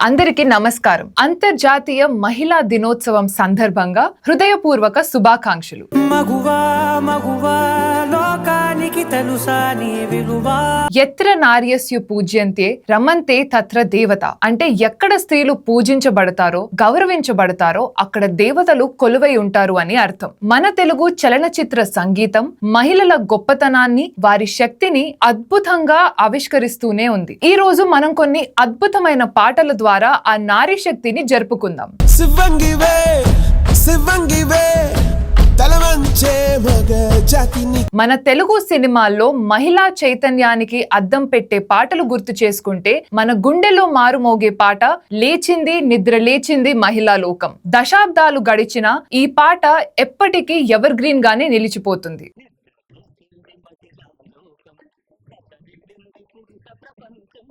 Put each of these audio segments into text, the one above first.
అందరికీ నమస్కారం. అంతర్జాతీయ మహిళా దినోత్సవం సందర్భంగా హృదయపూర్వక శుభాకాంక్షలు. ఎత్ర నార్యస్యు పూజ్యంతే రమంతే తత్ర దేవత అంటే ఎక్కడ స్త్రీలు పూజించబడతారో గౌరవించబడతారో అక్కడ దేవతలు కొలువై ఉంటారు అని అర్థం. మన తెలుగు చలనచిత్ర సంగీతం మహిళల గొప్పతనాన్ని వారి శక్తిని అద్భుతంగా ఆవిష్కరిస్తూనే ఉంది. ఈ రోజు మనం కొన్ని అద్భుతమైన పాటల ద్వారా ఆ నారీ శక్తిని జరుపుకుందాం. మన తెలుగు సినిమాల్లో మహిళా చైతన్యానికి అద్దం పెట్టే పాటలు గుర్తు చేసుకుంటే మన గుండెలో మారుమోగే పాట లేచింది నిద్ర లేచింది మహిళా లోకం. దశాబ్దాలు గడిచిన ఈ పాట ఎప్పటికీ ఎవర్ గ్రీన్ గానే నిలిచిపోతుంది.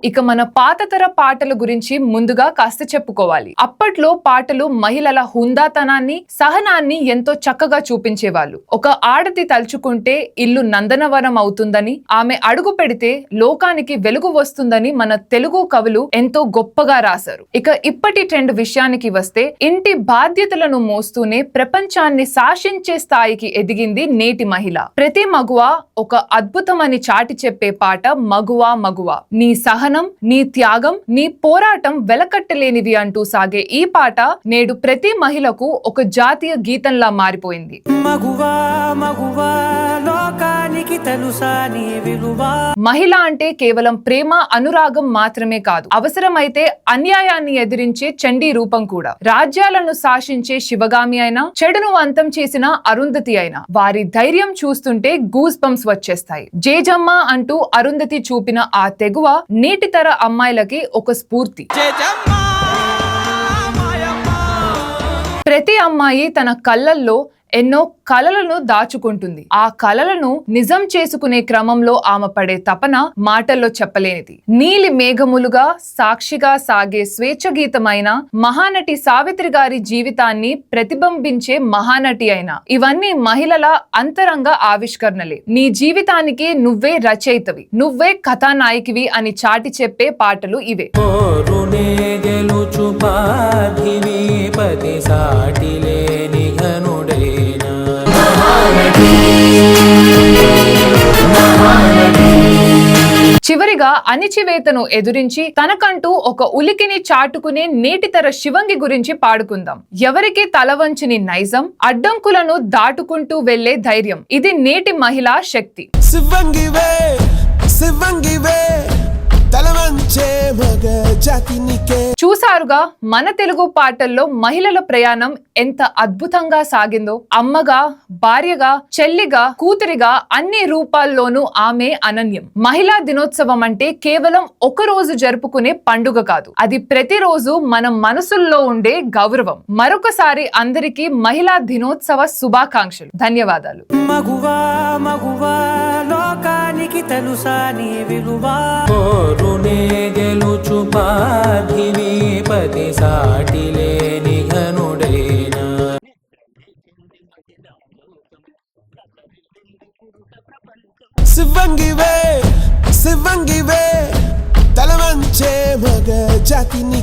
ఇక మన పాతతర పాటల గురించి ముందుగా కాస్త చెప్పుకోవాలి. అప్పట్లో పాటలు మహిళల హుందాతనాన్ని సహనాన్ని ఎంతో చక్కగా చూపించేవాళ్ళు. ఒక ఆడది తలుచుకుంటే ఇల్లు నందనవనం అవుతుందని, ఆమె అడుగు పెడితే లోకానికి వెలుగు వస్తుందని మన తెలుగు కవులు ఎంతో గొప్పగా రాశారు. ఇక ఇప్పటి ట్రెండ్ విషయానికి వస్తే ఇంటి బాధ్యతలను మోస్తూనే ప్రపంచాన్ని శాసించే స్థాయికి ఎదిగింది నేటి మహిళ. ప్రతి మగువ ఒక అద్భుతమని చాటి చెప్పే పాట మగువా మగువా, నీ సహనం నీ త్యాగం నీ పోరాటం వెలకట్టలేనివి అంటూ సాగే ఈ పాట నేడు ప్రతి మహిళకు ఒక జాతీయ గీతంలా మారిపోయింది. మహిళ అంటే కేవలం ప్రేమ అనురాగం మాత్రమే కాదు, అవసరమైతే అన్యాయాన్ని ఎదిరించే చండీ రూపం కూడా. రాజ్యాలను శాసించే శివగామి అయినా, చెడును అంతం చేసిన అరుంధతి అయినా వారి ధైర్యం చూస్తుంటే గూస్ బంప్స్ వచ్చేస్తాయి. జేజమ్మ అంటూ అరుంధతి చూపిన ఆ తెగువ నేటి తర అమ్మాయిలకి ఒక స్ఫూర్తి. ప్రతి అమ్మాయి తన కళ్ళల్లో ఎన్నో కలలను దాచుకుంటుంది. ఆ కలలను నిజం చేసుకునే క్రమంలో ఆమె పడే తపన మాటల్లో చెప్పలేనిది. నీలి మేఘములుగా సాక్షిగా సాగే స్వేచ్ఛ గీతమైన మహానటి సావిత్రి గారి జీవితాన్ని ప్రతిబింబించే మహానటి అయినా ఇవన్నీ మహిళల అంతరంగ ఆవిష్కరణలే. నీ జీవితానికి నువ్వే రచయితవి, నువ్వే కథానాయకివి అని చాటి చెప్పే పాటలు ఇవే. చివరిగా అణిచివేతను ఎదురించి తనకంటూ ఒక ఉలికిని చాటుకునే నేటితర శివంగి గురించి పాడుకుందాం. ఎవరికి తలవంచుని నైజం, అడ్డంకులను దాటుకుంటూ వెళ్లే ధైర్యం, ఇది నేటి మహిళా శక్తి. చూసారుగా మన తెలుగు పాటల్లో మహిళల ప్రయాణం ఎంత అద్భుతంగా సాగిందో. అమ్మగా, భార్యగా, చెల్లిగా, కూతురిగా అన్ని రూపాల్లోనూ ఆమె అనన్యం. మహిళా దినోత్సవం అంటే కేవలం ఒక రోజు జరుపుకునే పండుగ కాదు, అది ప్రతిరోజు మన మనసుల్లో ఉండే గౌరవం. మరొకసారి అందరికీ మహిళా దినోత్సవ శుభాకాంక్షలు. ధన్యవాదాలు. శివంగివే తలవంచే మగ జాతిని